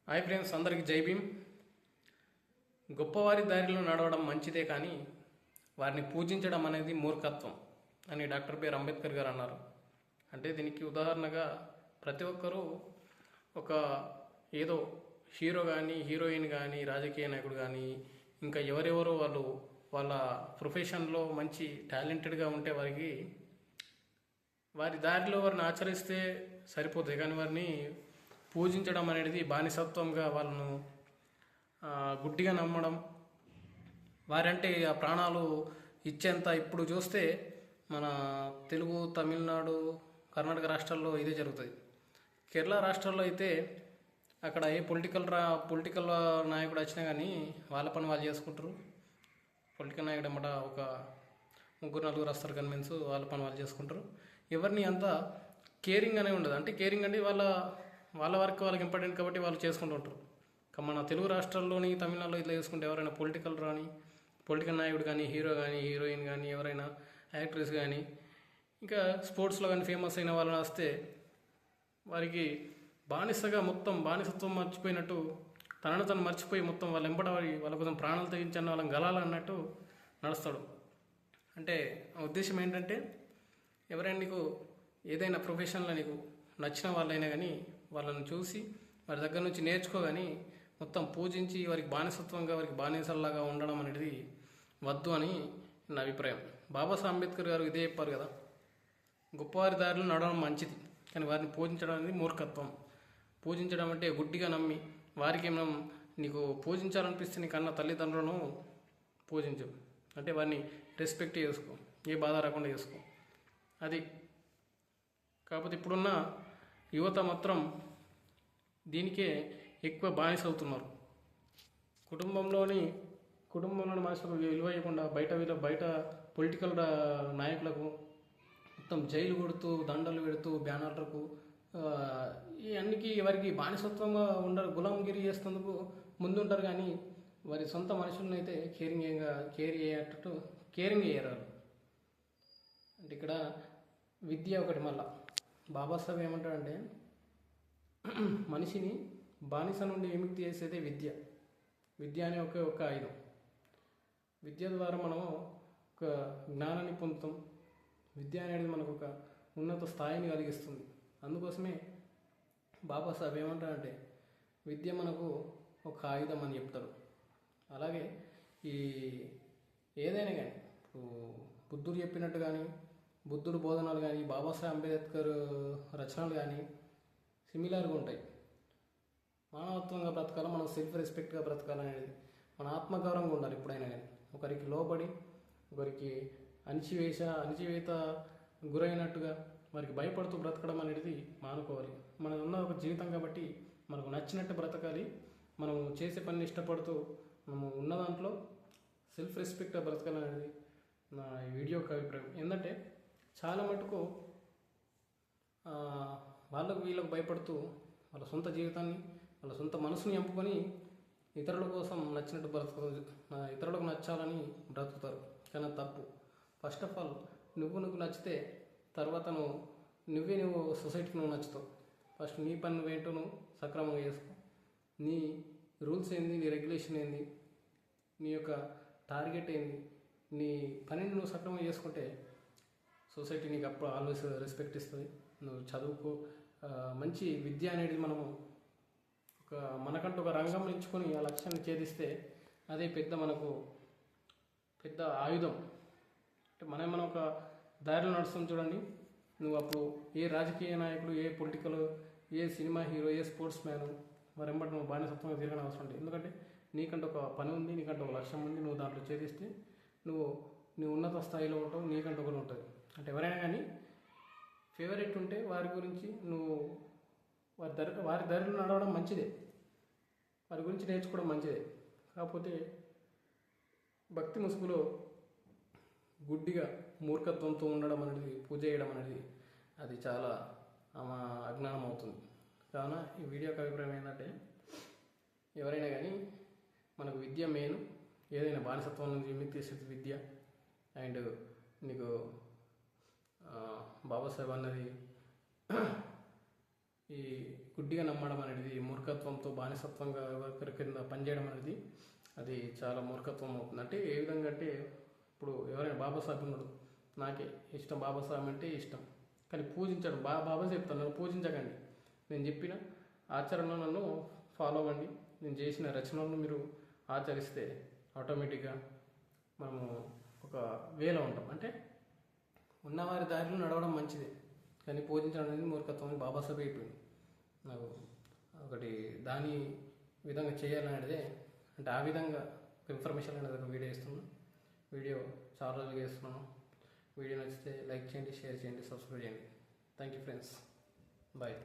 Hi friends, అందరికి జై భీమ్. గొప్పవారి దారిలో నడవడం మంచిదే, కానీ వారిని పూజించడం అనేది మూర్ఖత్వం అని డాక్టర్ బిఆర్ అంబేద్కర్ గారు అన్నారు. అంటే దీనికి ఉదాహరణగా ప్రతి ఒక్కరూ ఒక ఏదో హీరో కానీ, హీరోయిన్ కానీ, రాజకీయ నాయకుడు కానీ, ఇంకా ఎవరెవరో వాళ్ళు వాళ్ళ ప్రొఫెషన్లో మంచి టాలెంటెడ్గా ఉంటే వారి దారిలో వారిని ఆచరిస్తే సరిపోతుంది. కానీ వారిని పూజించడం అనేది బానిసత్వంగా వాళ్ళను గుడ్డిగా నమ్మడం, వారంటే ఆ ప్రాణాలు ఇచ్చేంత. ఇప్పుడు చూస్తే మన తెలుగు, తమిళనాడు, కర్ణాటక రాష్ట్రాల్లో ఇదే జరుగుతుంది. కేరళ రాష్ట్రాల్లో అయితే అక్కడ ఏ పొలిటికల్ నాయకుడు వచ్చినా కానీ వాళ్ళ పని వాళ్ళు చేసుకుంటారు. పొలిటికల్ నాయకుడు అన్నమాట ఒక ముగ్గురు నలుగురు వస్తారు, కన్విన్స్ వాళ్ళ పని వాళ్ళు చేసుకుంటారు. ఎవరిని అంత కేరింగ్ అనే ఉండదు. అంటే కేరింగ్ అంటే వాళ్ళ వర్క్ వాళ్ళకి ఇంపార్టెంట్ కాబట్టి వాళ్ళు చేసుకుంటూ ఉంటారు. మన తెలుగు రాష్ట్రాల్లోని, తమిళనాడులో ఇట్లా చేసుకుంటే ఎవరైనా పొలిటికల్ నాయకుడు కానీ, హీరో కానీ, హీరోయిన్ కానీ, ఎవరైనా యాక్ట్రెస్ కానీ, ఇంకా స్పోర్ట్స్లో కానీ ఫేమస్ అయిన వాళ్ళని వస్తే వారికి బానిసగా మొత్తం బానిసత్వం మర్చిపోయినట్టు, తనను తను మర్చిపోయి మొత్తం వాళ్ళ వాళ్ళ కోసం ప్రాణాలు తెగించన్న వాళ్ళని గలాలన్నట్టు నడుస్తాడు. అంటే ఉద్దేశం ఏంటంటే, ఎవరైనా నీకు ఏదైనా ప్రొఫెషన్లో నీకు నచ్చిన వాళ్ళైనా కానీ వాళ్ళని చూసి వారి దగ్గర నుంచి నేర్చుకోగాని మొత్తం పూజించి వారికి బానిసత్వంగా, వారికి బానిసల్లాగా ఉండడం అనేది వద్దు అని నా అభిప్రాయం. బాబాసాహెబ్ అంబేద్కర్ గారు ఇదే చెప్పారు కదా, గొప్పవారి దారిలో నడవడం మంచిది, కానీ వారిని పూజించడం అనేది మూర్ఖత్వం. పూజించడం అంటే గుడ్డిగా నమ్మి వారికి నీకు పూజించాలనిపిస్తే నీ కన్నా తల్లిదండ్రులను పూజించు. అంటే వారిని రెస్పెక్ట్ చేసుకో, ఏ బాధ రాకుండా చేసుకో. అది కాకపోతే ఇప్పుడున్న యువత మాత్రం దీనికే ఎక్కువ బానిస అవుతున్నారు. కుటుంబంలోని మనుషులకు విలువ ఇవ్వకుండా బయట పొలిటికల్ నాయకులకు మొత్తం జైలు కొడుతూ, దండలు పెడుతూ, బ్యానర్లకు ఇవన్నీ వారికి బానిసత్వంగా గులాంగిరి చేసేందుకు ముందుంటారు. కానీ వారి సొంత మనుషులను అయితే కేరింగ్ చేయరు. అంటే ఇక్కడ విద్య ఒకటి. మళ్ళా బాబాసాహెబ్ ఏమంటాడంటే, మనిషిని బానిస నుండి విముక్తి చేసేదే విద్య అనే ఒక ఆయుధం. విద్య ద్వారా మనము ఒక జ్ఞానాన్ని పొందుతాం. విద్య అనేది మనకు ఒక ఉన్నత స్థాయిని కలిగిస్తుంది. అందుకోసమే బాబాసాహెబ్ ఏమంటాడంటే, విద్య మనకు ఒక ఆయుధం అని చెప్తారు. అలాగే ఈ ఏదైనా కానీ ఇప్పుడు బుద్ధుడు చెప్పినట్టు కానీ, బుద్ధుడు బోధనలు కానీ, బాబాసాహెబ్ అంబేద్కర్ రచనలు కానీ సిమిలర్గా ఉంటాయి. మానవత్వంగా బ్రతకాలి, మనం సెల్ఫ్ రెస్పెక్ట్గా బ్రతకాలనేది, మన ఆత్మగౌరవంగా ఉండాలి. ఎప్పుడైనా కానీ ఒకరికి లోబడి, ఒకరికి అణిచివేత గురైనట్టుగా వారికి భయపడుతూ బ్రతకడం అనేది మానుకోవాలి. మనది ఉన్న ఒక జీవితం కాబట్టి మనకు నచ్చినట్టు బ్రతకాలి. మనం చేసే పనిని ఇష్టపడుతూ మనము ఉన్న దాంట్లో సెల్ఫ్ రెస్పెక్ట్గా బ్రతకాలనేది నా ఈ వీడియోకి అభిప్రాయం. ఏంటంటే చాలా మటుకు వీళ్ళకు భయపడుతూ వాళ్ళ సొంత జీవితాన్ని, వాళ్ళ సొంత మనసుని చంపుకొని ఇతరుల కోసం నచ్చినట్టు ఇతరులకు నచ్చాలని బ్రతుకుతారు. కానీ తప్పు. ఫస్ట్ ఆఫ్ ఆల్ నువ్వు నచ్చితే తర్వాత నువ్వు సొసైటీకి నచ్చుతావు. ఫస్ట్ నీ పని నువ్వేంటో నువ్వు సక్రమంగా చేసుకో. నీ రూల్స్ ఏంది, నీ రెగ్యులేషన్ ఏంది, నీ యొక్క టార్గెట్ ఏంది, నీ పనిని నువ్వు సక్రమంగా చేసుకుంటే సొసైటీ నీకు అప్పుడు ఆల్వేస్ రెస్పెక్ట్ ఇస్తుంది. నువ్వు చదువుకో. మంచి విద్య అనేది మనకంటూ ఒక రంగం ఎంచుకొని ఆ లక్ష్యాన్ని ఛేదిస్తే అదే మనకు పెద్ద ఆయుధం. అంటే మనం ఒక దారిలో నడుస్తాం చూడండి. నువ్వు అప్పుడు ఏ రాజకీయ నాయకుడు, ఏ పొలిటికల్, ఏ సినిమా హీరో, ఏ స్పోర్ట్స్ మ్యాన్ మరెంబటి నువ్వు బానిసత్వంగా తిరగని అవసరం ఉంటుంది. ఎందుకంటే నీకంటూ ఒక పని ఉంది, నీకంటూ ఒక లక్ష్యం ఉంది. నువ్వు దాంట్లో ఛేదిస్తే నువ్వు ఉన్నత స్థాయిలో ఉంటావు, నీకంటూ ఒకటి ఉంటుంది. అంటే ఎవరైనా కానీ ఫేవరెట్ ఉంటే వారి గురించి నువ్వు వారి దారిలో నడవడం మంచిదే, వారి గురించి నేర్చుకోవడం మంచిదే. కాకపోతే భక్తి ముసుగులో గుడ్డిగా మూర్ఖత్వంతో ఉండడం అనేది, పూజ చేయడం అనేది అది చాలా అజ్ఞానం అవుతుంది. కావున ఈ వీడియోకి అభిప్రాయం ఏంటంటే, ఎవరైనా కానీ మనకు విద్య మెయిన్. ఏదైనా బానిసత్వం నుంచి విముక్తి చేసేది విద్య. అండ్ నీకు బాబాసాహెబ్ అన్నది ఈ గుడ్డిగా నమ్మడం అనేది మూర్ఖత్వంతో బానిసత్వంగా ఒకరి కింద పనిచేయడం అనేది అది చాలా మూర్ఖత్వం అవుతుంది. అంటే ఏ విధంగా అంటే ఇప్పుడు ఎవరైనా బాబాసాహెబ్ ఉన్నాడు, నాకే ఇష్టం, బాబాసాహెబ్ అంటే ఇష్టం, కానీ పూజించడం బాబా చెప్తాను, నన్ను పూజించకండి, నేను చెప్పిన ఆచరణలో నన్ను ఫాలో అవ్వండి, నేను చేసిన రచనలను మీరు ఆచరిస్తే ఆటోమేటిక్గా మనము ఒక వేలో ఉంటాం. అంటే ఉన్నవారి దారిలో నడవడం మంచిదే, కానీ పూజించడం అనేది మూర్ఖత్వం అని బాబాసాహెబ్ అయిపోయింది. నాకు ఒకటి దాని విధంగా చేయాలనేదే, అంటే ఆ విధంగా ఒక ఇన్ఫర్మేషన్ అనేది ఒక వీడియో ఇస్తున్నాను. వీడియో చాలా రోజులుగా ఇస్తున్నాను. వీడియో నచ్చితే లైక్ చేయండి, షేర్ చేయండి, సబ్స్క్రైబ్ చేయండి. Thank you friends, bye.